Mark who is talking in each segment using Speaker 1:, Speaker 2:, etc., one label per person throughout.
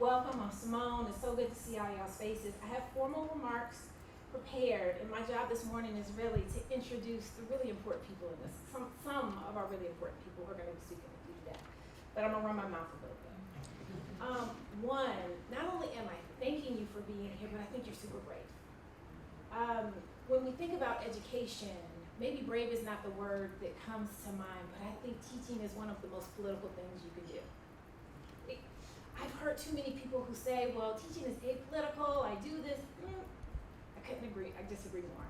Speaker 1: welcome. I'm Simone. It's so good to see all y'all's faces. I have formal remarks prepared, and my job this morning is really to introduce the really important people in this. Some of our really important people who are going to be speaking with you today. But I'm going to run my mouth a little bit. One, not only am I thanking you for being here, but I think you're super brave. When we think about education, maybe brave is not the word that comes to mind, but I think teaching is one of the most political things you can do. I've heard too many people who say, well, teaching is apolitical, I do this. I couldn't agree, I disagree more.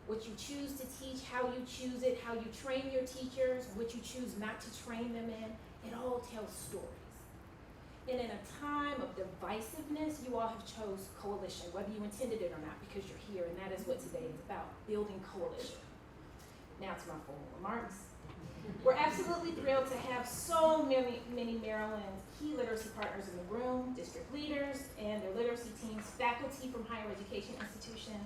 Speaker 1: What you choose to teach, how you choose it, how you train your teachers, what you choose not to train them in, it all tells stories. And in a time of divisiveness, you all have chose coalition, whether you intended it or not, because you're here, and that is what today is about, building coalition. Now to my formal remarks. We're absolutely thrilled to have so many Maryland's key literacy partners in the room, district leaders and their literacy teams, faculty from higher education institutions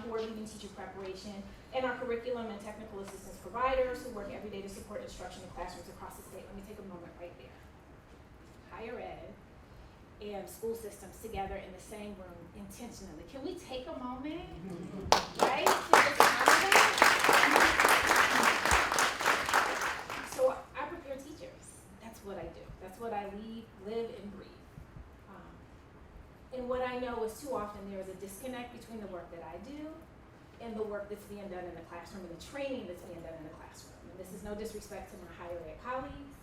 Speaker 1: who are leading teacher preparation, and our curriculum and technical assistance providers who work every day to support instruction in classrooms across the state. Let me take a moment right there. Higher ed and school systems together in the same room intentionally. Can we take a moment, right, to just honor that? So I prepare teachers. That's what I do. That's what I live and breathe. And what I know is too often there is a disconnect between the work that I do and the work that's being done in the classroom and the training that's being done in the classroom. And this is no disrespect to my higher ed colleagues,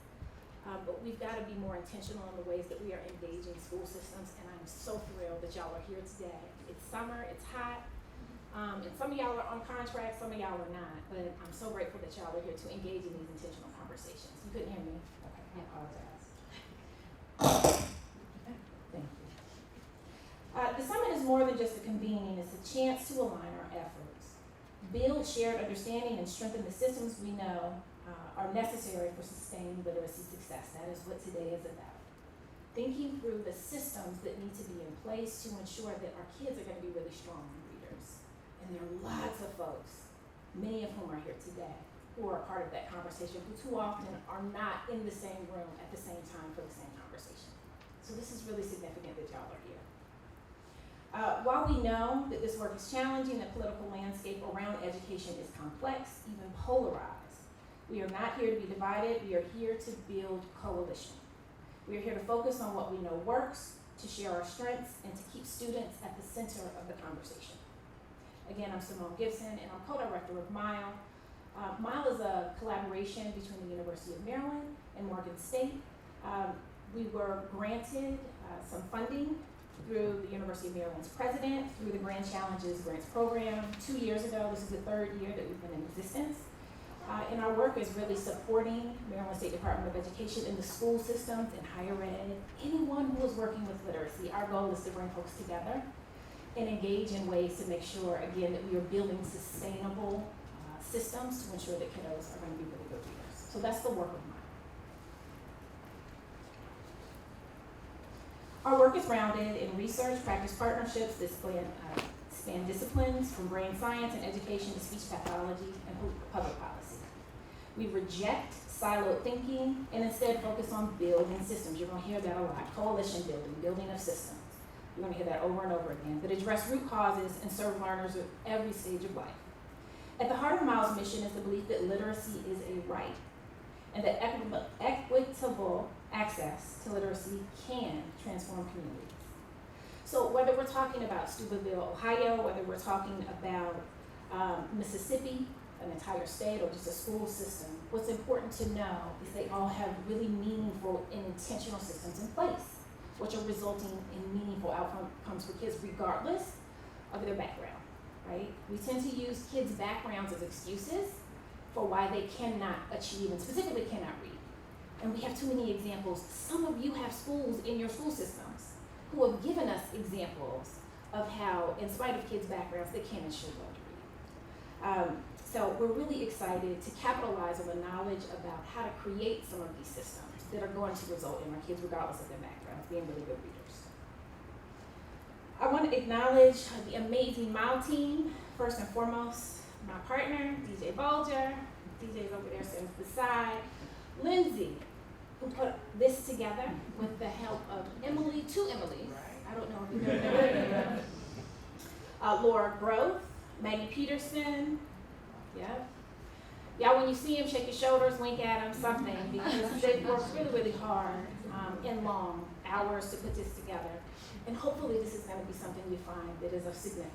Speaker 1: but we've got to be more intentional in the ways that we are engaging school systems, and I'm so thrilled that y'all are here today. It's summer, it's hot. And some of y'all are on contract, some of y'all are not, but I'm so grateful that y'all are here to engage in these intentional conversations. You couldn't hear me? Okay, I apologize. Thank you. The summit is more than just a convening, it's a chance to align our efforts, build shared understanding, and strengthen the systems we know are necessary for sustained literacy success. That is what today is about. Thinking through the systems that need to be in place to ensure that our kids are going to be really strong readers. And there are lots of folks, many of whom are here today, who are part of that conversation, who too often are not in the same room at the same time for the same conversation. So this is really significant that y'all are here. While we know that this work is challenging, the political landscape around education is complex, even polarized, we are not here to be divided, we are here to build coalition. We are here to focus on what we know works, to share our strengths, and to keep students at the center of the conversation. Again, I'm Simone Gibson, and I'm co-director of MILE. MILE is a collaboration between the University of Maryland and Morgan State. We were granted some funding through the University of Maryland's president, through the Grand Challenges Grants Program 2 years ago. This is the third year that we've been in existence. And our work is really supporting Maryland State Department of Education in the school systems and higher ed, anyone who is working with literacy. Our goal is to bring folks together and engage in ways to make sure, again, that we are building sustainable systems to ensure that kiddos are going to be really good readers. So that's the work of mine. Our work is rounded in research, practice partnerships that span disciplines from brain science and education to speech pathology and public policy. We reject siloed thinking and instead focus on building systems. You're going to hear that a lot. Coalition building, building of systems. You're going to hear that over and over again, that address root causes and serve learners at every stage of life. At the heart of MILE's mission is the belief that literacy is a right, and that equitable access to literacy can transform communities. So whether we're talking about Steubenville, Ohio, whether we're talking about Mississippi, an entire state, or just a school system, what's important to know is they all have really meaningful and intentional systems in place, which are resulting in meaningful outcomes for kids regardless of their background, right? We tend to use kids' backgrounds as excuses for why they cannot achieve and specifically cannot read. And we have too many examples. Some of you have schools in your school systems who have given us examples of how, in spite of kids' backgrounds, they can and should learn to read. So we're really excited to capitalize on the knowledge about how to create some of these systems that are going to result in our kids, regardless of their backgrounds, being really good readers. I want to acknowledge the amazing MILE team. First and foremost, my partner, DJ Bolger. DJ's over there sitting to the side. Lindsay, who put this together with the help of Emily, two Emilys. I don't know if you've ever met her. Laura Groth, Maggie Peterson, yeah. Y'all, when you see him, shake your shoulders, wink at him, something, because they've worked really, really hard and long hours to put this together. And hopefully this is going to be something you find that is of significance.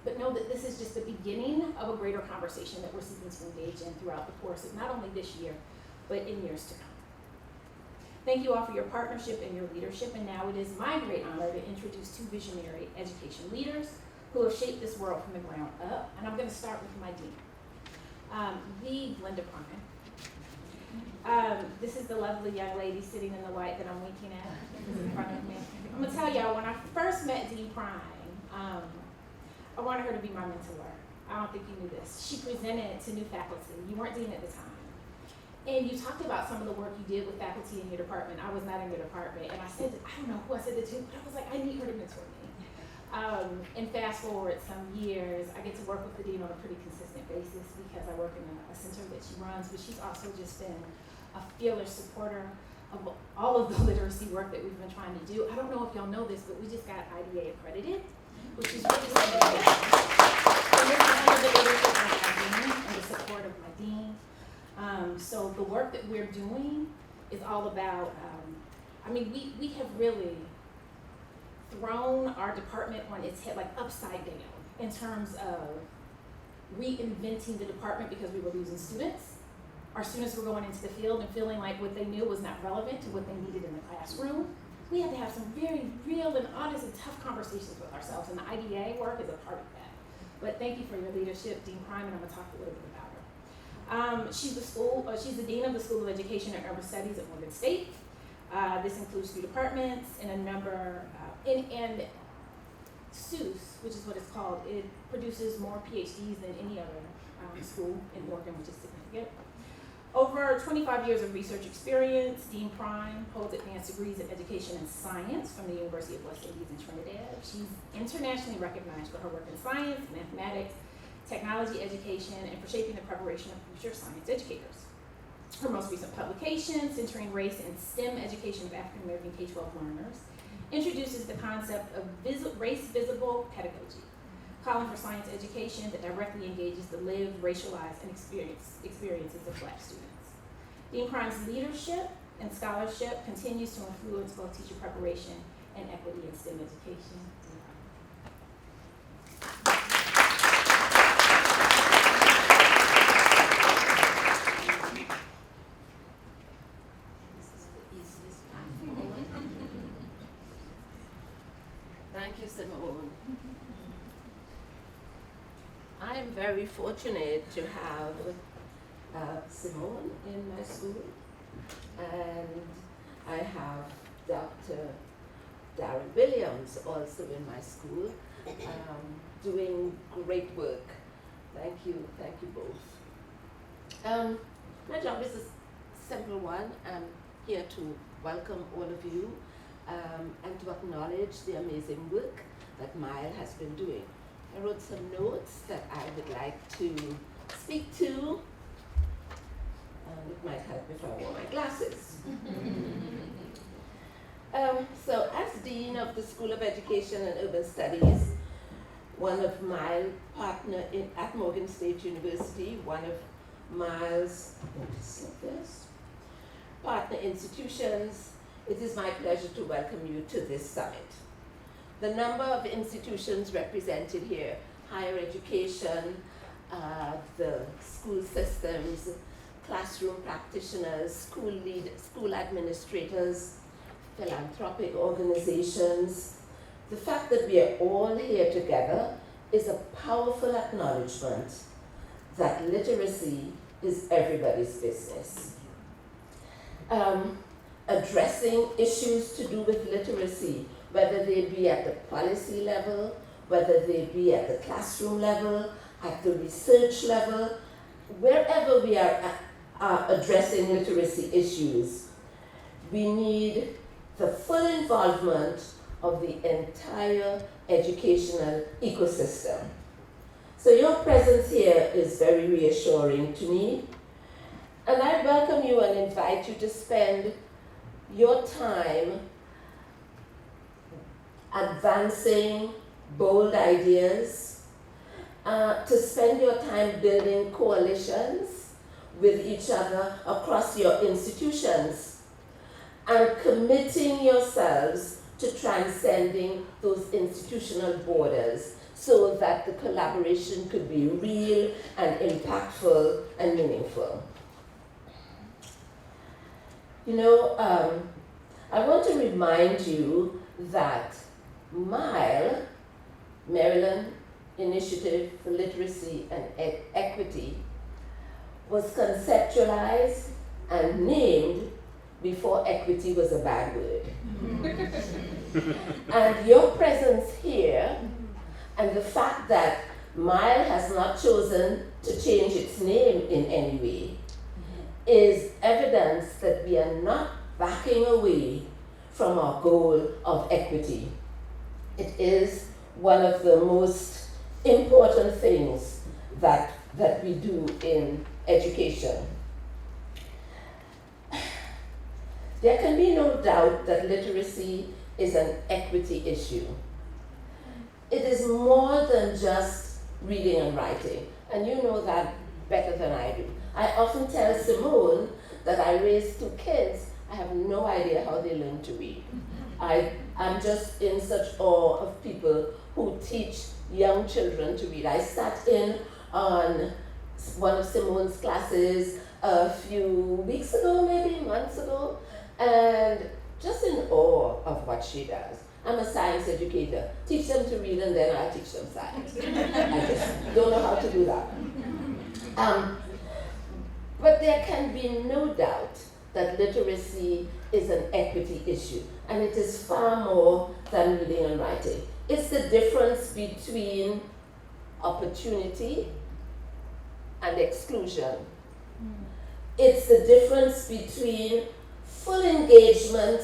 Speaker 1: But know that this is just the beginning of a greater conversation that we're seeking to engage in throughout the course of not only this year, but in years to come. Thank you all for your partnership and your leadership, and now it is my great honor to introduce two visionary education leaders who have shaped this world from the ground up, and I'm going to start with my dean, the Glenda Prime. This is the lovely young lady sitting in the white that I'm winking at in front of me. I'm going to tell y'all, when I first met Dean Prime, I wanted her to be my mentor. I don't think you knew this. She presented to new faculty. You weren't dean at the time. And you talked about some of the work you did with faculty in your department. I was not in your department. And I said, I don't know who I said it to, but I was like, I need her to mentor me. And fast forward some years, I get to work with the dean on a pretty consistent basis because I work in a center that she runs, but she's also just been a fearless supporter of all of the literacy work that we've been trying to do. I don't know if y'all know this, but we just got IDA accredited, which is really significant. And this is under the leadership of my dean and the support of my dean. So the work that we're doing is all about, we have really thrown our department on its head, like upside down, in terms of reinventing the department because we were losing students. Our students were going into the field and feeling like what they knew was not relevant to what they needed in the classroom. We had to have some very real and honest and tough conversations with ourselves, and the IDA work is a part of that. But thank you for your leadership, Dean Prime, and I'm gonna talk a little bit about her. She's the Dean of the School of Education and Urban Studies at Morgan State. This includes 3 departments and a number, and SUS, which is what it's called, it produces more PhDs than any other school in Morgan, which is significant. Over 25 years of research experience, Dean Prime holds advanced degrees in education and science from the University of West Indies in Trinidad. She's internationally recognized for her work in science, mathematics, technology education, and for shaping the preparation of future science educators. Her most recent publication, Centering Race and STEM Education of African American K-12 Learners, introduces the concept of race-visible pedagogy, calling for science education that directly engages the lived, racialized, and experiences of Black students. Dean Prime's leadership and scholarship continues to influence both teacher preparation and equity in STEM education.
Speaker 2: Thank you, Simone. I am very fortunate to have Simone in my school, and I have Dr. Darren Williams also in my school, doing great work. Thank you both. My job is a simple one. I'm here to welcome all of you and to acknowledge the amazing work that Mile has been doing. I wrote some notes that I would like to speak to, and it might help if I wore my glasses. So as Dean of the School of Education and Urban Studies, one of my partner at Morgan State University, one of Mile's partner institutions, it is my pleasure to welcome you to this summit. The number of institutions represented here, higher education, the school systems, classroom practitioners, school administrators, philanthropic organizations. The fact that we are all here together is a powerful acknowledgement that literacy is everybody's business. Addressing issues to do with literacy, whether they be at the policy level, whether they be at the classroom level, at the research level, wherever we are addressing literacy issues, we need the full involvement of the entire educational ecosystem. So your presence here is very reassuring to me, and I welcome you and invite you to spend your time advancing bold ideas, to spend your time building coalitions with each other across your institutions, and committing yourselves to transcending those institutional borders so that the collaboration could be real and impactful and meaningful. You know, I want to remind you that MILE, Maryland Initiative for Literacy and Equity, was conceptualized and named before equity was a bad word. And your presence here and the fact that MILE has not chosen to change its name in any way is evidence that we are not backing away from our goal of equity. It is one of the most important things that we do in education. There can be no doubt that literacy is an equity issue. It is more than just reading and writing, and you know that better than I do. I often tell Simone that I raised 2 kids. I have no idea how they learn to read. I'm just in such awe of people who teach young children to read. I sat in on one of Simone's classes a few weeks ago, maybe months ago, and just in awe of what she does. I'm a science educator. Teach them to read and then I'll teach them science. I just don't know how to do that. But there can be no doubt that literacy is an equity issue, and it is far more than reading and writing. It's the difference between opportunity and exclusion. It's the difference between full engagement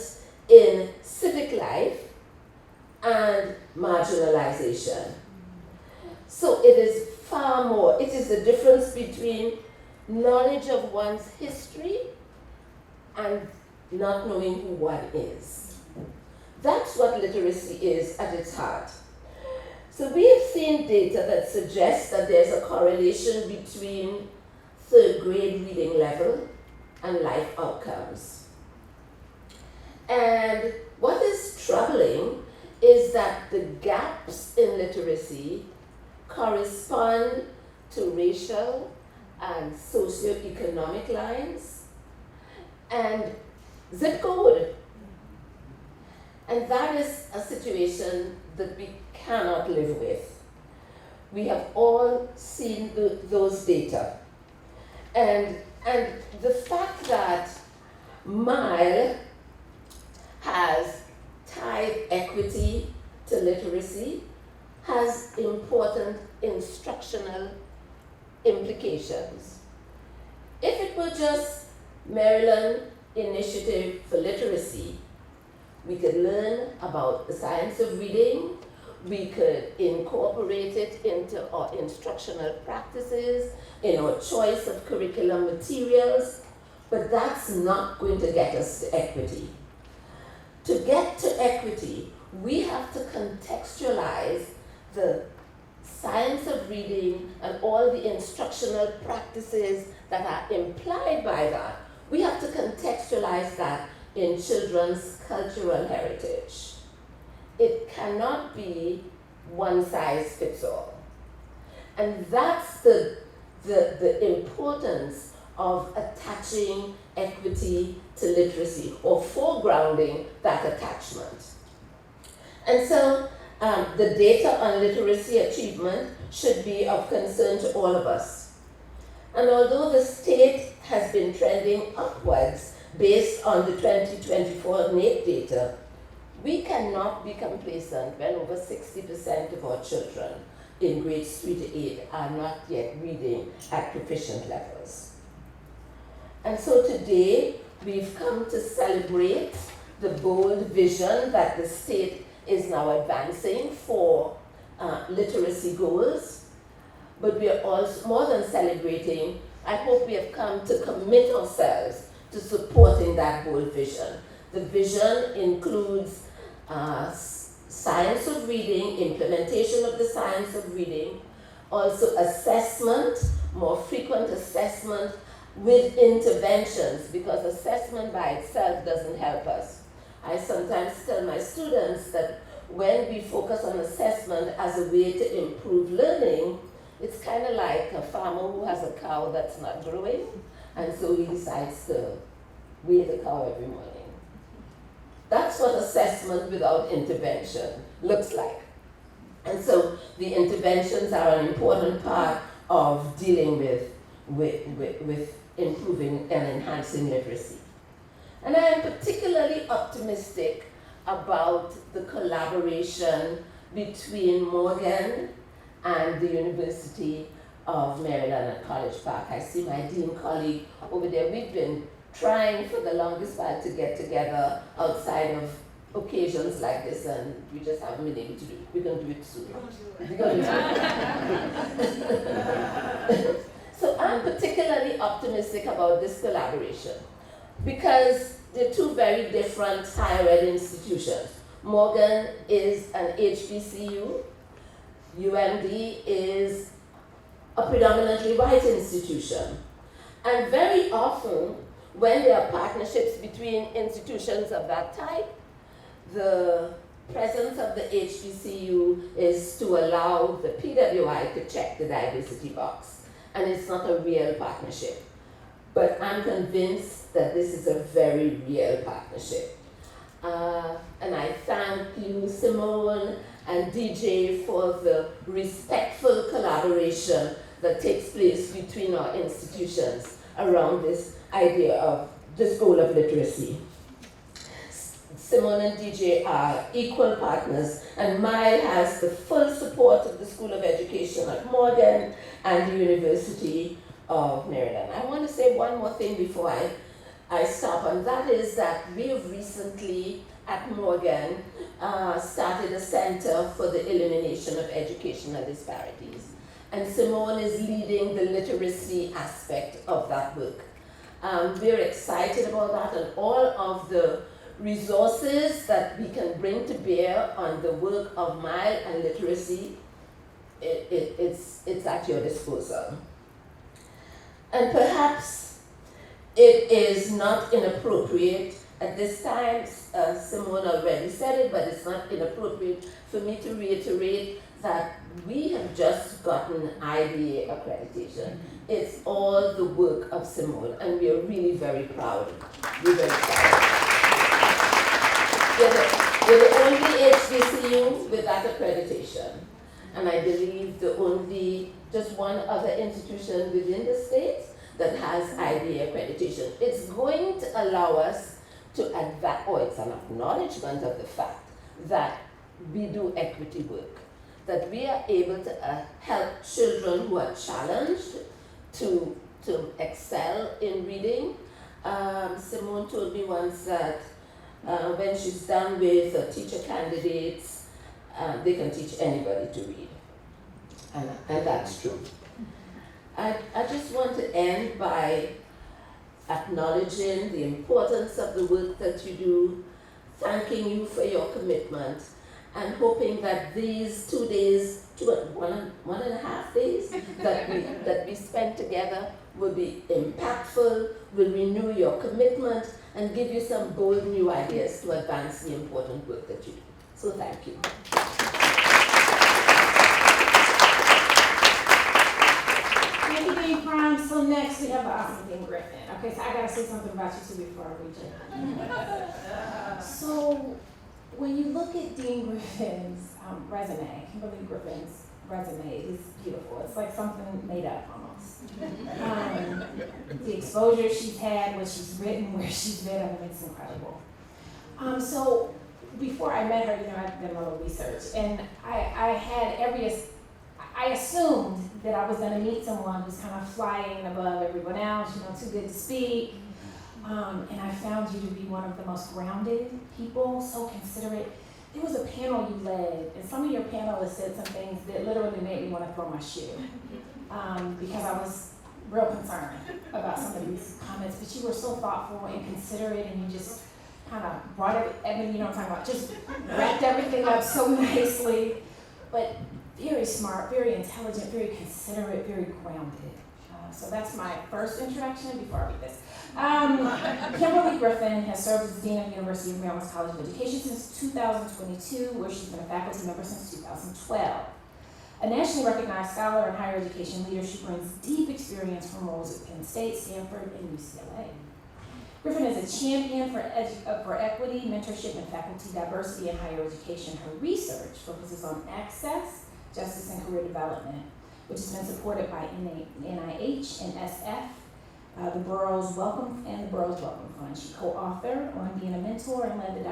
Speaker 2: in civic life and marginalization. So it is far more. It is the difference between knowledge of one's history and not knowing who one is. That's what literacy is at its heart. So we have seen data that suggests that there's a correlation between 3rd grade reading level and life outcomes. And what is troubling is that the gaps in literacy correspond to racial and socioeconomic lines and zip code. And that is a situation that we cannot live with. We have all seen those data. And the fact that MILE has tied equity to literacy has important instructional implications. If it were just Maryland Initiative for Literacy, we could learn about the science of reading, we could incorporate it into our instructional practices, in our choice of curriculum materials, but that's not going to get us to equity. To get to equity, we have to contextualize the science of reading and all the instructional practices that are implied by that. We have to contextualize that in children's cultural heritage. It cannot be one size fits all. And that's the importance of attaching equity to literacy, or foregrounding that attachment. And so the data on literacy achievement should be of concern to all of us. And although the state has been trending upwards based on the 2024 NAEP data, we cannot be complacent when over 60% of our children in grades 3 to 8 are not yet reading at proficient levels. And so today, we've come to celebrate the bold vision that the state is now advancing for literacy goals. But we are also, more than celebrating, I hope we have come to commit ourselves to supporting that bold vision. The vision includes science of reading, implementation of the science of reading, also assessment, more frequent assessment with interventions, because assessment by itself doesn't help us. I sometimes tell my students that when we focus on assessment as a way to improve learning, it's kind of like a farmer who has a cow that's not growing, and so he decides to weigh the cow every morning. That's what assessment without intervention looks like. And so the interventions are an important part of dealing with improving and enhancing literacy. And I am particularly optimistic about the collaboration between Morgan and the University of Maryland at College Park. I see my dean colleague over there. We've been trying for the longest while to get together outside of occasions like this, and we just haven't been able to do it. We're going to do it soon. We're going to do it. So I'm particularly optimistic about this collaboration because they're two very different higher ed institutions. Morgan is an HBCU. UMD is a predominantly white institution. And very often, when there are partnerships between institutions of that type, the presence of the HBCU is to allow the PWI to check the diversity box. And it's not a real partnership. But I'm convinced that this is a very real partnership. And I thank you, Simone and DJ, for the respectful collaboration that takes place between our institutions around this idea of this goal of literacy. Simone and DJ are equal partners, and Mile has the full support of the School of Education at Morgan and the University of Maryland. I want to say one more thing before I stop, and that is that we have recently at Morgan started a Center for the Elimination of Educational Disparities. And Simone is leading the literacy aspect of that work. We're excited about that, and all of the resources that we can bring to bear on the work of Mile and literacy, it's at your disposal. And perhaps it is not inappropriate at this time, Simone already said it, but it's not inappropriate for me to reiterate that we have just gotten IDA accreditation. It's all the work of Simone, and we are really very proud. We're very proud. We're the only HBCU with that accreditation. And I believe the only, just one other institution within the state that has IDA accreditation. It's going to allow us to advance, or it's an acknowledgement of the fact that we do equity work, that we are able to help children who are challenged to excel in reading. Simone told me once that when she's done with teacher candidates, they can teach anybody to read. And that's true. I just want to end by acknowledging the importance of the work that you do, thanking you for your commitment, and hoping that these 2 days, one and a half days that we spent together will be impactful, will renew your commitment, and give you some bold new ideas to advance the important work that you do. So thank you.
Speaker 1: Thank you, Dean Prime. So next we have the awesome Dean Griffin. Okay, so I gotta say something about you too before I read you. So when you look at Dean Griffin's resume, Kimberly Griffin's resume is beautiful. It's like something made up almost. The exposure she's had, what she's written, where she's been, I mean, it's incredible. So before I met her, I've done a little research, and I assumed that I was going to meet someone who's kind of flying above everyone else, too good to speak. And I found you to be one of the most grounded people, so considerate. There was a panel you led, and some of your panelists said some things that literally made me want to throw my shoe, because I was real concerned about some of these comments. But you were so thoughtful and considerate, and kind of brought it, you know what I'm talking about, just wrapped everything up so nicely, but very smart, very intelligent, very considerate, very grounded. So that's my first introduction before I read this. Kimberly Griffin has served as Dean of the University of Maryland's College of Education since 2022, where she's been a faculty member since 2012. A nationally recognized scholar in higher education leader, she brings deep experience from roles at Penn State, Stanford, and UCLA. Griffin is a champion for equity, mentorship, and faculty diversity in higher education. Her research focuses on access, justice, and career development, which has been supported by NIH and SF, the Borough's Welcome Fund. She co-authored on being a mentor and led the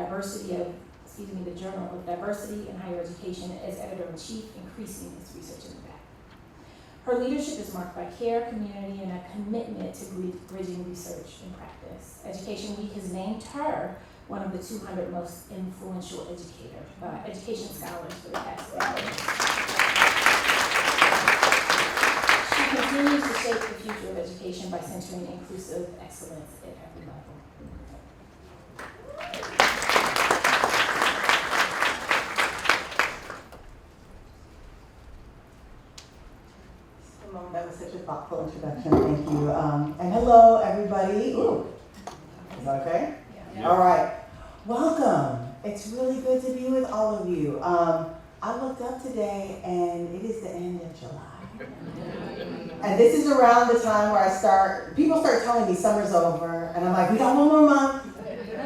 Speaker 1: Journal of Diversity in Higher Education as editor-in-chief, increasing its research impact. Her leadership is marked by care, community, and a commitment to bridging research and practice. Education Week has named her one of the 200 most influential education scholars for the past decade. She continues to shape the future of education by centering inclusive excellence at every level.
Speaker 3: Simone, that was such a thoughtful introduction. Thank you. And hello, everybody. Ooh, is that okay?
Speaker 1: Yeah.
Speaker 3: All right. Welcome. It's really good to be with all of you. I looked up today, and it is the end of July. And this is around the time where people start telling me summer's over, and I'm like, we got one more month.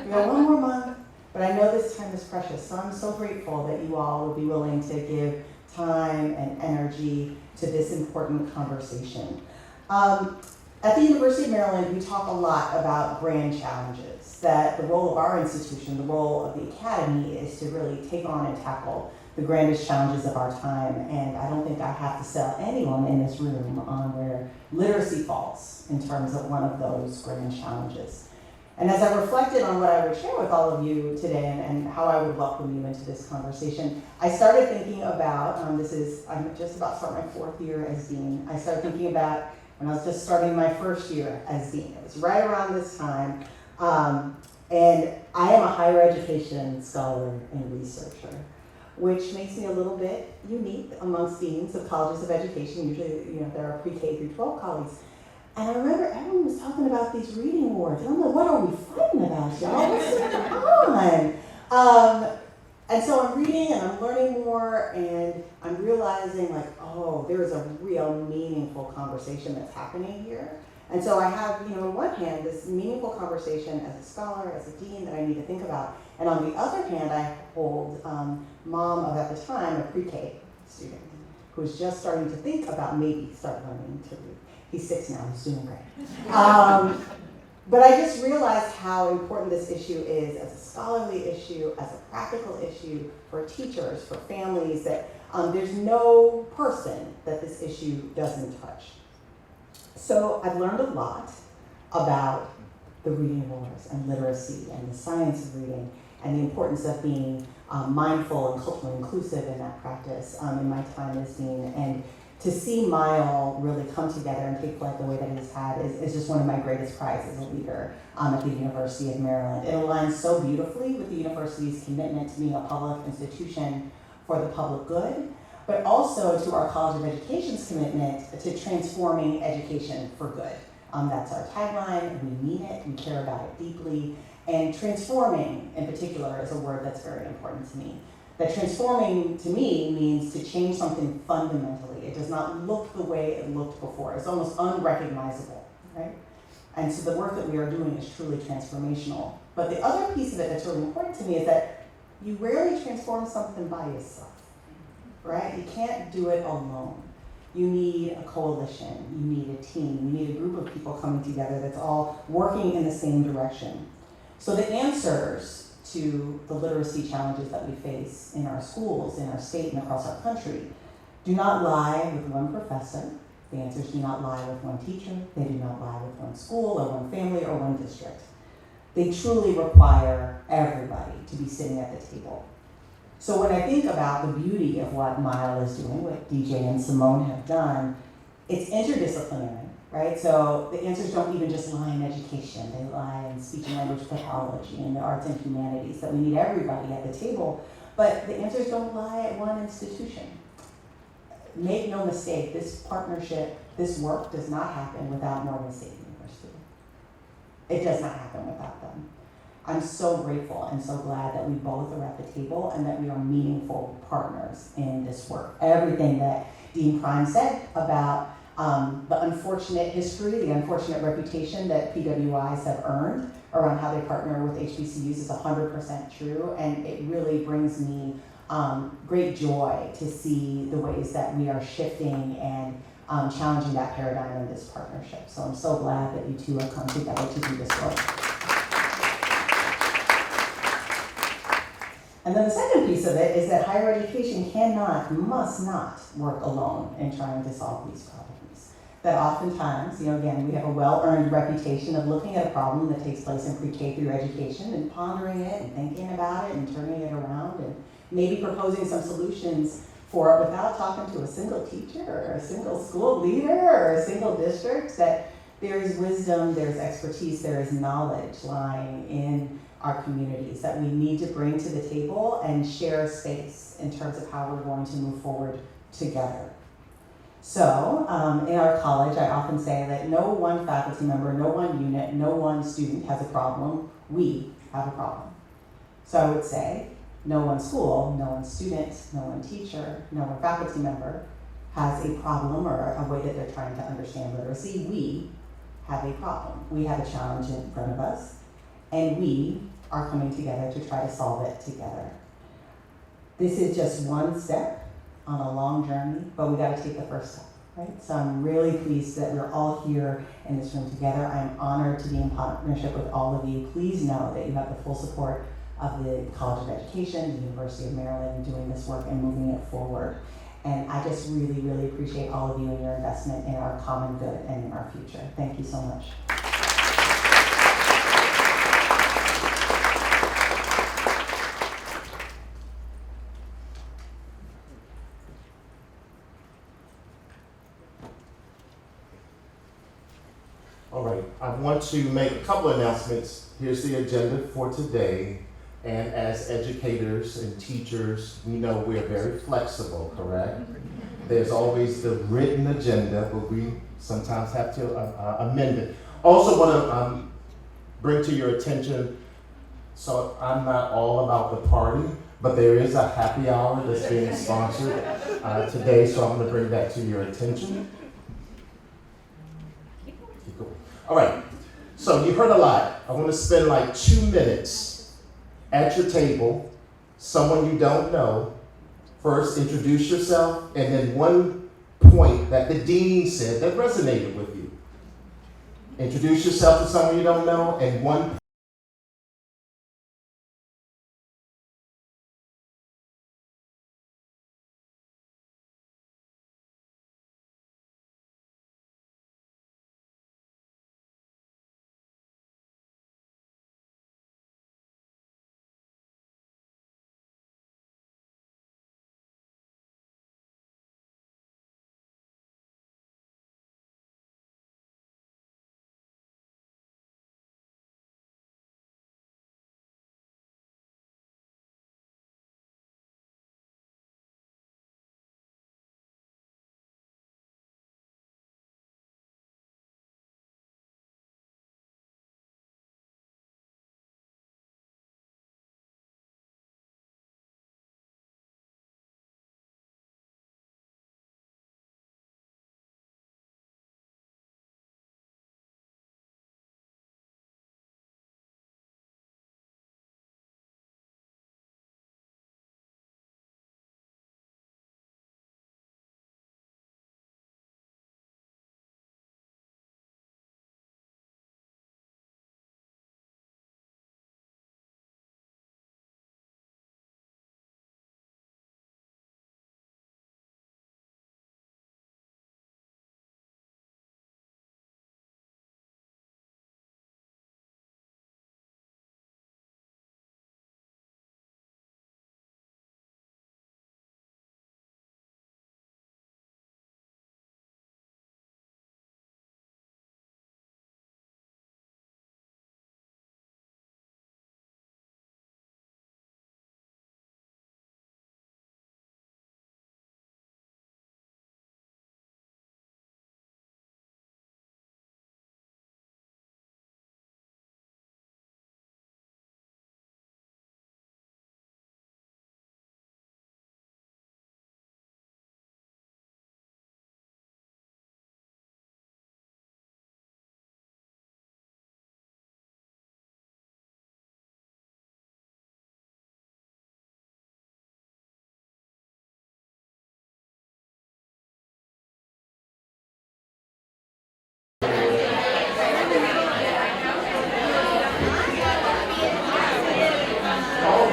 Speaker 3: We got one more month. But I know this time is precious, so I'm so grateful that you all would be willing to give time and energy to this important conversation. At the University of Maryland, we talk a lot about grand challenges, that the role of our institution, the role of the academy, is to really take on and tackle the grandest challenges of our time. And I don't think I have to sell anyone in this room on where literacy falls in terms of one of those grand challenges. And as I reflected on what I would share with all of you today and how I would welcome you into this conversation, I started thinking about, I'm just about to start my 4th year as dean. I started thinking about when I was just starting my 1st year as dean. It was right around this time. And I am a higher education scholar and researcher, which makes me a little bit unique amongst deans of colleges of education. Usually, there are pre-K through 12 colleagues. And I remember everyone was talking about these reading awards. And I'm like, what are we fighting about, y'all? What's going on? And so I'm reading and I'm learning more, and I'm realizing there is a real meaningful conversation that's happening here. And so I have, on one hand, this meaningful conversation as a scholar, as a dean that I need to think about. And on the other hand, I hold mom of, at the time, a pre-K student who's just starting to think about maybe start learning to read. He's 6 now, he's doing great. But I just realized how important this issue is as a scholarly issue, as a practical issue for teachers, for families, that there's no person that this issue doesn't touch. So I've learned a lot about the reading wars and literacy and the science of reading and the importance of being mindful and culturally inclusive in that practice in my time as dean. And to see Mile really come together and take flight the way that it's had is just one of my greatest prides as a leader at the University of Maryland. It aligns so beautifully with the university's commitment to being a public institution for the public good, but also to our College of Education's commitment to transforming education for good. That's our tagline, and we mean it, we care about it deeply, and transforming in particular is a word that's very important to me. That transforming to me means to change something fundamentally. It does not look the way it looked before. It's almost unrecognizable, right? And so the work that we are doing is truly transformational. But the other piece of it that's really important to me is that you rarely transform something by yourself, right? You can't do it alone. You need a coalition, you need a team, you need a group of people coming together that's all working in the same direction. So the answers to the literacy challenges that we face in our schools, in our state, and across our country do not lie with one professor. The answers do not lie with one teacher. They do not lie with one school or one family or one district. They truly require everybody to be sitting at the table. So when I think about the beauty of what Mile is doing, what DJ and Simone have done, it's interdisciplinary. right? So the answers don't even just lie in education. They lie in speech and language pathology and the arts and humanities, that we need everybody at the table. But the answers don't lie at one institution. Make no mistake, this partnership, this work does not happen without Morgan State University. It does not happen without them. I'm so grateful and so glad that we both are at the table and that we are meaningful partners in this work. Everything that Dean Prime said about the unfortunate history, the unfortunate reputation that PWIs have earned around how they partner with HBCUs is 100% true, and it really brings me great joy to see the ways that we are shifting and challenging that paradigm in this partnership. So I'm so glad that you two have come together to do this work. And then the second piece of it is that higher education cannot, must not work alone in trying to solve these problems. That oftentimes, again, we have a well-earned reputation of looking at a problem that takes place in pre-K through education and pondering it and thinking about it and turning it around and maybe proposing some solutions for it without talking to a single teacher or a single school leader or a single district, that there is wisdom, there's expertise, there is knowledge lying in our communities that we need to bring to the table and share space in terms of how we're going to move forward together. So in our college, I often say that no one faculty member, no one unit, no one student has a problem. We have a problem. So I would say no one school, no one student, no one teacher, no one faculty member has a problem or a way that they're trying to understand literacy. We have a problem. We have a challenge in front of us, and we are coming together to try to solve it together. This is just one step on a long journey, but we gotta take the first step, right? So I'm really pleased that we're all here in this room together. I'm honored to be in partnership with all of you. Please know that you have the full support of the College of Education, the University of Maryland, in doing this work and moving it forward. And I just really, really appreciate all of you and your investment in our common good and in our future. Thank you so much.
Speaker 4: All right, I want to make a couple of announcements. Here's the agenda for today. And as educators and teachers, we know we're very flexible, correct? There's always the written agenda, but we sometimes have to amend it. Also want to bring to your attention, so I'm not all about the party, but there is a happy hour that's being sponsored today, so I'm going to bring that to your attention. All right, so you heard a lot. I want to spend like 2 minutes at your table, someone you don't know. First, introduce yourself, and then one point that the dean said that resonated with you. Introduce yourself to someone you don't know, and one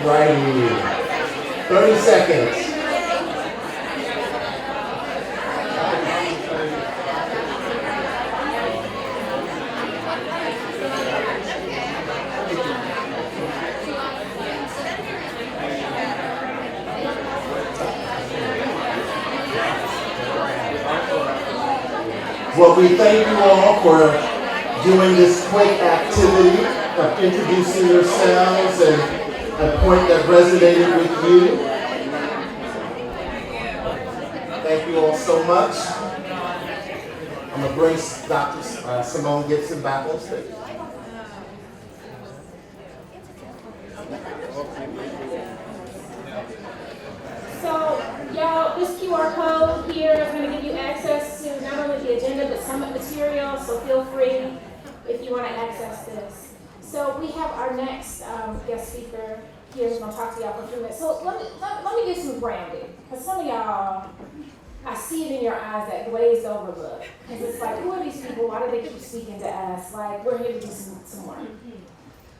Speaker 4: Righty. 30 seconds. Well, we thank you all for doing this quick activity of introducing yourselves and a point that resonated with you. Thank you all so much. I'm going to bring Dr. Simone Gibson back on stage.
Speaker 1: So, y'all, this QR code here is going to give you access to not only the agenda, but summit material, so feel free if you want to access this. So we have our next guest speaker here who's going to talk to y'all for a few minutes. So let me get some grounding, because some of y'all, I see it in your eyes, that glazed over look. Because it's like, who are these people? Why do they keep speaking to us? Like, we're here to do some work.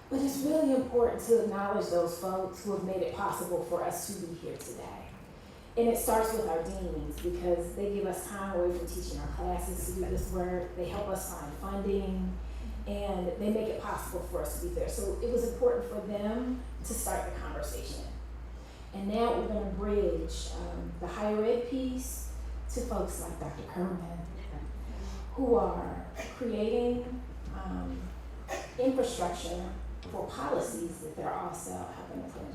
Speaker 1: But it's really important to acknowledge those folks who have made it possible for us to be here today. And it starts with our deans, because they give us time away from teaching our classes to do this work. They help us find funding, and they make it possible for us to be there. So it was important for them to start the conversation. And now we're going to bridge the higher ed piece to folks like Dr. Kirwan, who are creating infrastructure for policies that they're also helping to put in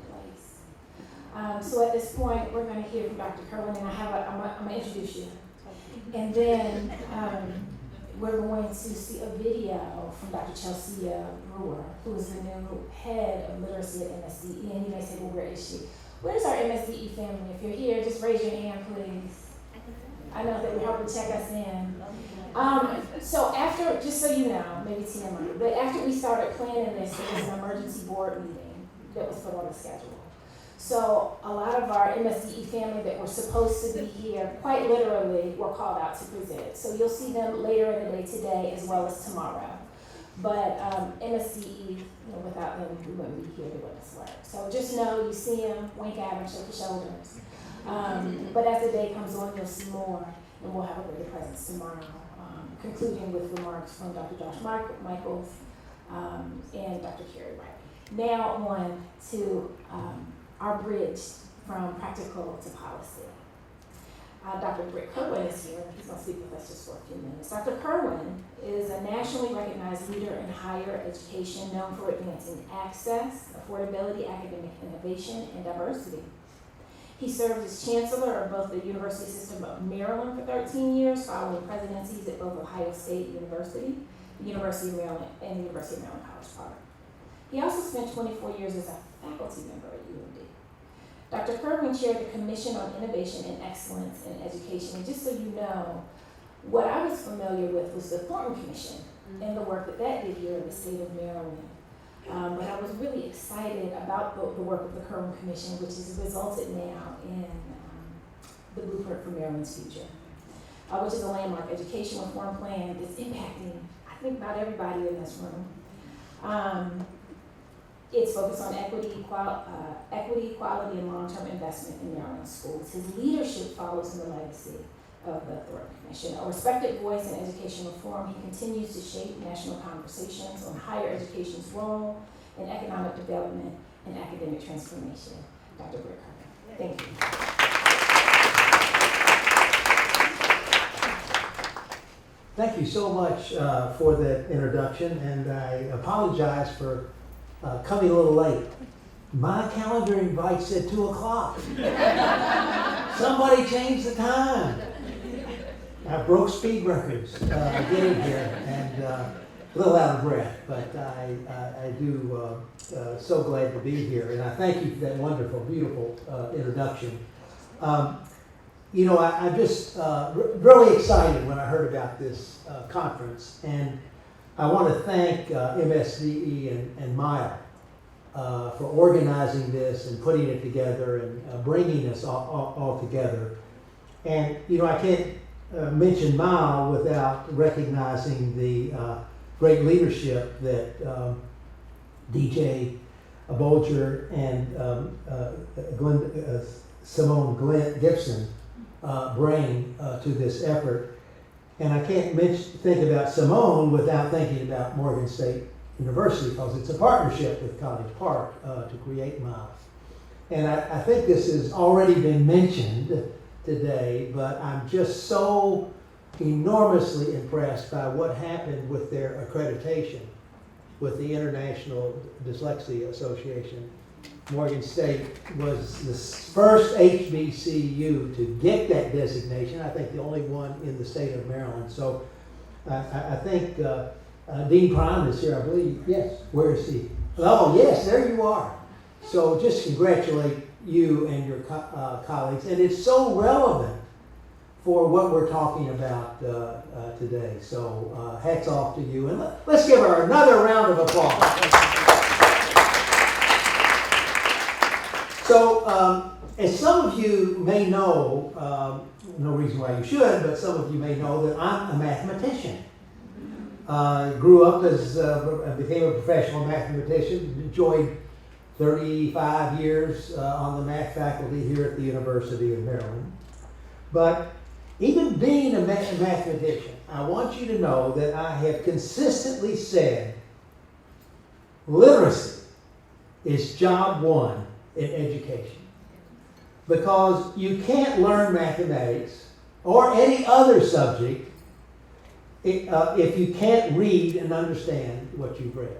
Speaker 1: place. So at this point, we're going to hear from Dr. Kirwan, and I'm going to introduce you. And then we're going to see a video from Dr. Chelsea Brewer, who is the new head of literacy at MSDE. And you may say, well, where is she? Where's our MSDE family? If you're here, just raise your hand, please. I know that we're helping check us in. So after, just so you know, maybe TMI, but after we started planning this, there was an emergency board meeting that was put on the schedule. So a lot of our MSDE family that were supposed to be here, quite literally, were called out to present. So you'll see them later in the day today as well as tomorrow. But MSDE, without them, we wouldn't be here doing this work. So just know you see them, wink at them, shake your shoulders. But as the day comes on, you'll see more, and we'll have a greater presence tomorrow, concluding with remarks from Dr. Josh Michaels and Dr. Carrie Wright. Now on to our bridge from practical to policy. Dr. Brit is here. He's going to speak with us just for a few minutes. Dr. Kirwan is a nationally recognized leader in higher education known for advancing access, affordability, academic innovation, and diversity. He served as chancellor of both the University System of Maryland for 13 years, following presidencies at both Ohio State University, the University of Maryland, and the University of Maryland College Park. He also spent 24 years as a faculty member at UMD. Dr. Kirwan chaired the Commission on Innovation and Excellence in Education. And just so you know, what I was familiar with was the Thornton Commission and the work that did here in the state of Maryland. But I was really excited about the work of the Kirwan Commission, which has resulted now in the Blueprint for Maryland's Future, which is a landmark education reform plan that's impacting, I think, about everybody in this room. It's focused on equity, equality, and long-term investment in Maryland schools. His leadership follows in the legacy of the Thornton Commission. A respected voice in education reform, he continues to shape national conversations on higher education's role in economic development and academic transformation. Dr. Brit. Thank you.
Speaker 5: Thank you so much for that introduction, and I apologize for coming a little late. My calendar invite said 2 o'clock. Somebody changed the time. I broke speed records getting here, and a little out of breath, but I do so glad to be here, and I thank you for that wonderful, beautiful introduction. I'm just really excited when I heard about this conference, and I want to thank MSDE and Maya for organizing this and putting it together and bringing us all together. And, I can't mention Maya without recognizing the great leadership that DJ Bolger and Glenda, Simone Gibson bring to this effort. And I can't think about Simone without thinking about Morgan State University, because it's a partnership with College Park to create Miles. And I think this has already been mentioned today, but I'm just so enormously impressed by what happened with their accreditation with the International Dyslexia Association. Morgan State was the first HBCU to get that designation, I think the only one in the state of Maryland. So I think Dean Prime is here, I believe. Yes, where is he? Oh, yes, there you are. So just congratulate you and your colleagues. And it's so relevant for what we're talking about today. So hats off to you. And let's give her another round of applause. So as some of you may know, no reason why you should, but some of you may know that I'm a mathematician. Grew up as, became a professional mathematician, enjoyed 35 years on the math faculty here at the University of Maryland. But even being a mathematician, I want you to know that I have consistently said literacy is job one in education. Because you can't learn mathematics or any other subject if you can't read and understand what you've read.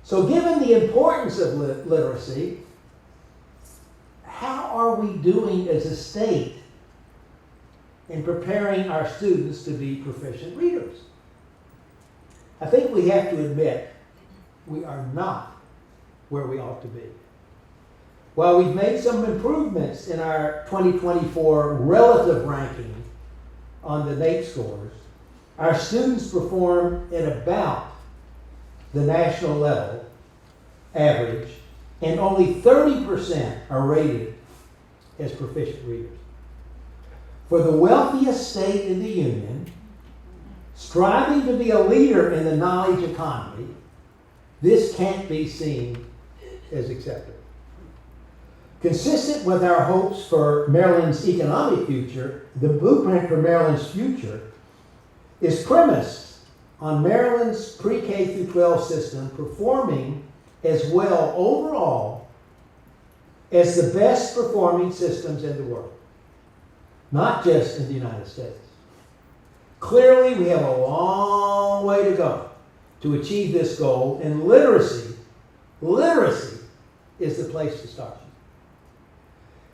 Speaker 5: So given the importance of literacy, how are we doing as a state in preparing our students to be proficient readers? I think we have to admit we are not where we ought to be. While we've made some improvements in our 2024 relative ranking on the NAEP scores, our students perform at about the national level average, and only 30% are rated as proficient readers. For the wealthiest state in the Union, striving to be a leader in the knowledge economy, this can't be seen as acceptable. Consistent with our hopes for Maryland's economic future, the blueprint for Maryland's future is premised on Maryland's pre-K through 12 system performing as well overall as the best performing systems in the world, not just in the United States. Clearly, we have a long way to go to achieve this goal, and literacy is the place to start.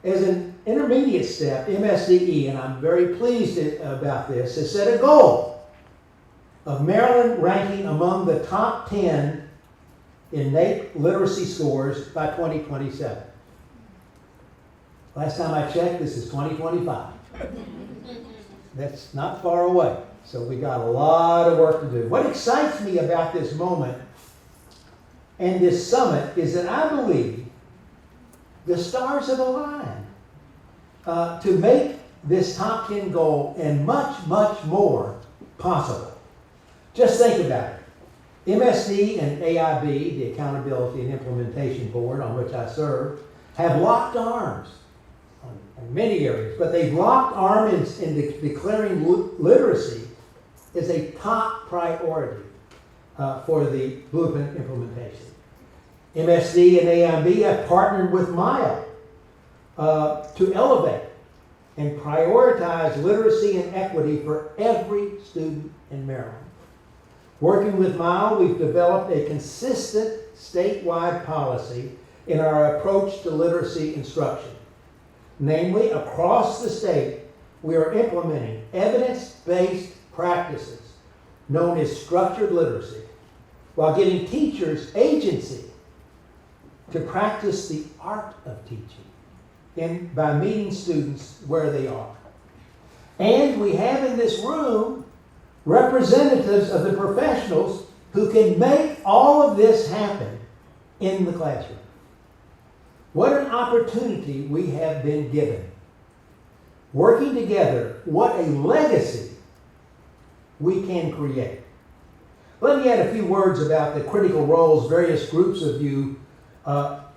Speaker 5: As an intermediate step, MSDE, and I'm very pleased about this, has set a goal of Maryland ranking among the top 10 in NAEP literacy scores by 2027. Last time I checked, this is 2025. That's not far away, so we got a lot of work to do. What excites me about this moment and this summit is that I believe the stars have aligned to make this top 10 goal and much, much more possible. Just think about it. MSD and AIB, the Accountability and Implementation Board on which I serve, have locked arms in many areas, but they've locked arms in declaring literacy as a top priority for the blueprint implementation. MSD and AIB have partnered with MILE to elevate and prioritize literacy and equity for every student in Maryland. Working with MILE, we've developed a consistent statewide policy in our approach to literacy instruction. Namely, across the state, we are implementing evidence-based practices known as structured literacy, while giving teachers agency to practice the art of teaching by meeting students where they are. And we have in this room representatives of the professionals who can make all of this happen in the classroom. What an opportunity we have been given. Working together, what a legacy we can create. Let me add a few words about the critical roles various groups of you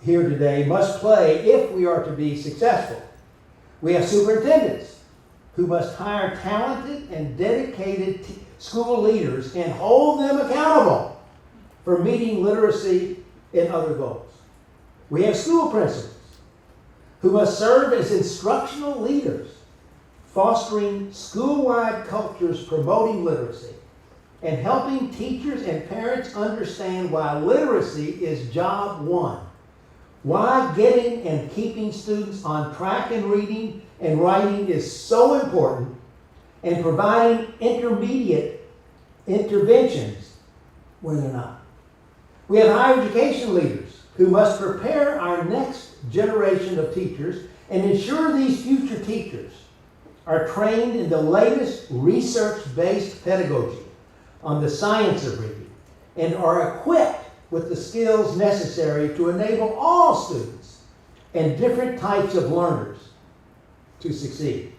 Speaker 5: here today must play if we are to be successful. We have superintendents who must hire talented and dedicated school leaders and hold them accountable for meeting literacy and other goals. We have school principals who must serve as instructional leaders, fostering school-wide cultures promoting literacy and helping teachers and parents understand why literacy is job one. Why getting and keeping students on track in reading and writing is so important, and providing intermediate interventions when they're not. We have higher education leaders who must prepare our next generation of teachers and ensure these future teachers are trained in the latest research-based pedagogy on the science of reading and are equipped with the skills necessary to enable all students and different types of learners to succeed.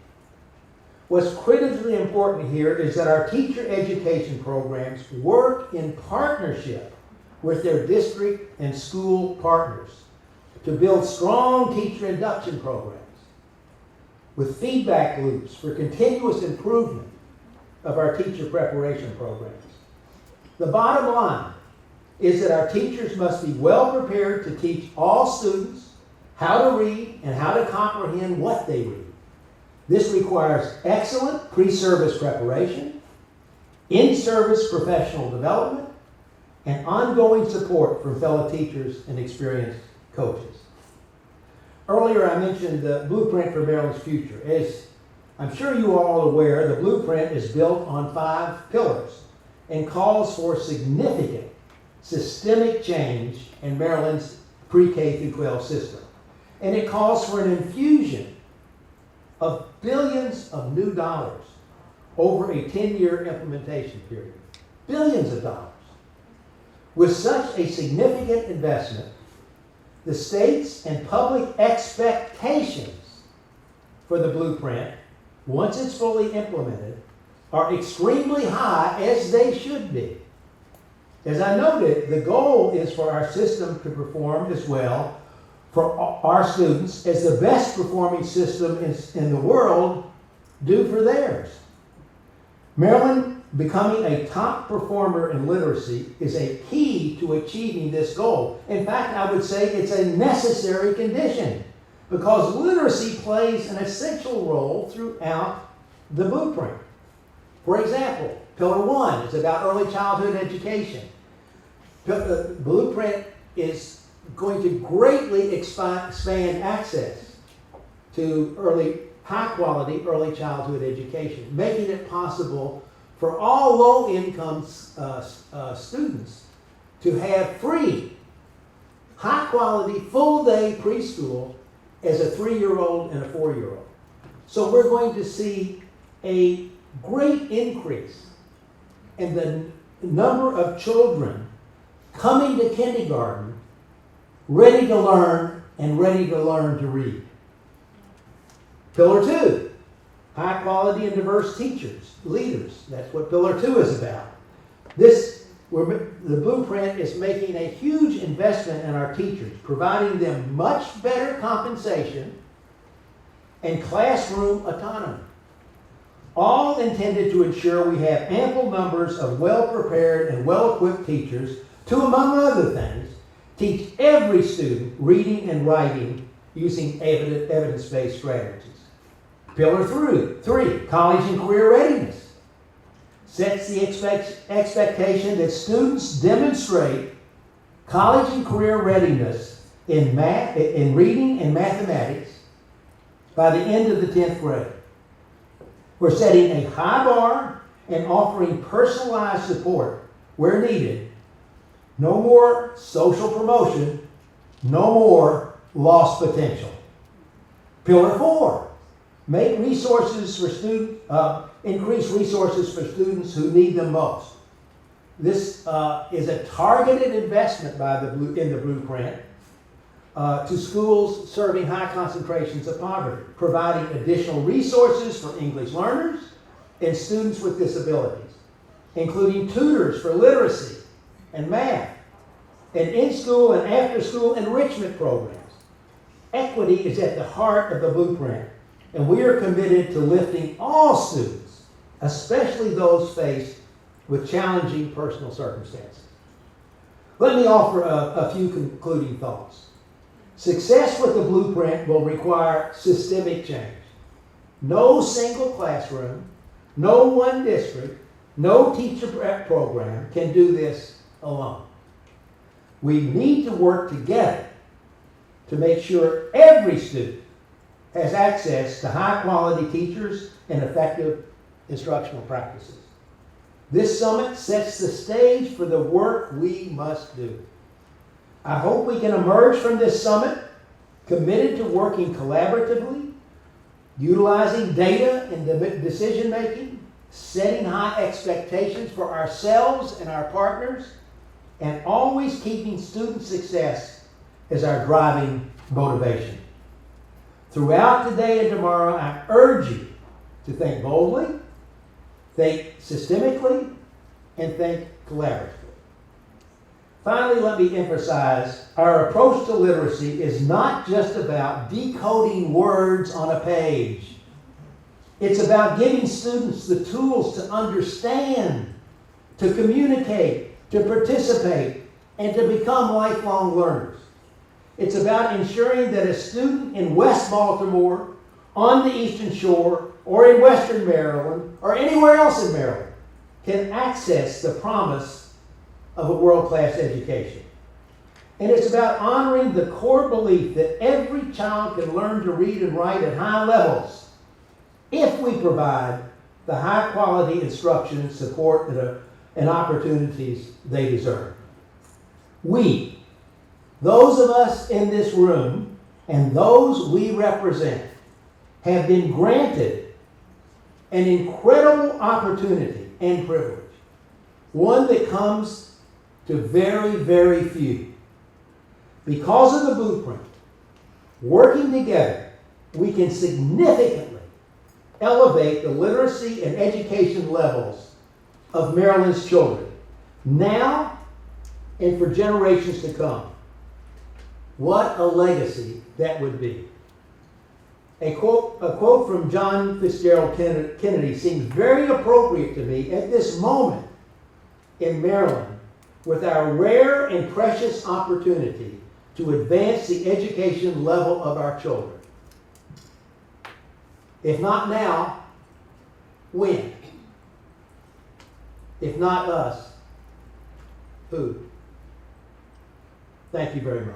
Speaker 5: What's critically important here is that our teacher education programs work in partnership with their district and school partners to build strong teacher induction programs with feedback loops for continuous improvement of our teacher preparation programs. The bottom line is that our teachers must be well prepared to teach all students how to read and how to comprehend what they read. This requires excellent pre-service preparation, in-service professional development, and ongoing support from fellow teachers and experienced coaches. Earlier I mentioned the Blueprint for Maryland's Future. As I'm sure you are all aware, the blueprint is built on 5 pillars and calls for significant systemic change in Maryland's pre-K through 12 system. And it calls for an infusion of billions of new dollars over a 10-year implementation period. Billions of dollars. With such a significant investment, the states and public expectations for the blueprint, once it's fully implemented, are extremely high, as they should be. As I noted, the goal is for our system to perform as well for our students as the best performing system in the world do for theirs. Maryland becoming a top performer in literacy is a key to achieving this goal. In fact, I would say it's a necessary condition because literacy plays an essential role throughout the blueprint. For example, Pillar 1 is about early childhood education. The blueprint is going to greatly expand access to high-quality early childhood education, making it possible for all low-income students to have free, high-quality, full-day preschool as a 3-year-old and a 4-year-old. So we're going to see a great increase in the number of children coming to kindergarten ready to learn and ready to learn to read. Pillar 2, high quality and diverse teachers, leaders. That's what Pillar 2 is about. The blueprint is making a huge investment in our teachers, providing them much better compensation and classroom autonomy. All intended to ensure we have ample numbers of well-prepared and well-equipped teachers to, among other things, teach every student reading and writing using evidence-based strategies. Pillar 3, college and career readiness, sets the expectation that students demonstrate college and career readiness in reading and mathematics by the end of the 10th grade. We're setting a high bar and offering personalized support where needed. No more social promotion, no more lost potential. Pillar 4, make resources for increase resources for students who need them most. This is a targeted investment in the blueprint to schools serving high concentrations of poverty, providing additional resources for English learners and students with disabilities. including tutors for literacy and math, and in-school and after-school enrichment programs. Equity is at the heart of the blueprint, and we are committed to lifting all students, especially those faced with challenging personal circumstances. Let me offer a few concluding thoughts. Success with the blueprint will require systemic change. No single classroom, no one district, no teacher program can do this alone. We need to work together to make sure every student has access to high-quality teachers and effective instructional practices. This summit sets the stage for the work we must do. I hope we can emerge from this summit committed to working collaboratively, utilizing data in decision-making, setting high expectations for ourselves and our partners, and always keeping student success as our driving motivation. Throughout today and tomorrow, I urge you to think boldly, think systemically, and think collaboratively. Finally, let me emphasize our approach to literacy is not just about decoding words on a page. It's about giving students the tools to understand, to communicate, to participate, and to become lifelong learners. It's about ensuring that a student in West Baltimore, on the Eastern Shore, or in Western Maryland, or anywhere else in Maryland, can access the promise of a world-class education. And it's about honoring the core belief that every child can learn to read and write at high levels if we provide the high-quality instruction, support, and opportunities they deserve. We, those of us in this room and those we represent, have been granted an incredible opportunity and privilege, one that comes to very, very few. Because of the blueprint, working together, we can significantly elevate the literacy and education levels of Maryland's children, now and for generations to come. What a legacy that would be. A quote from John Fitzgerald Kennedy seems very appropriate to me at this moment in Maryland with our rare and precious opportunity to advance the education level of our children. If not now, when? If not us, who? Thank you very much.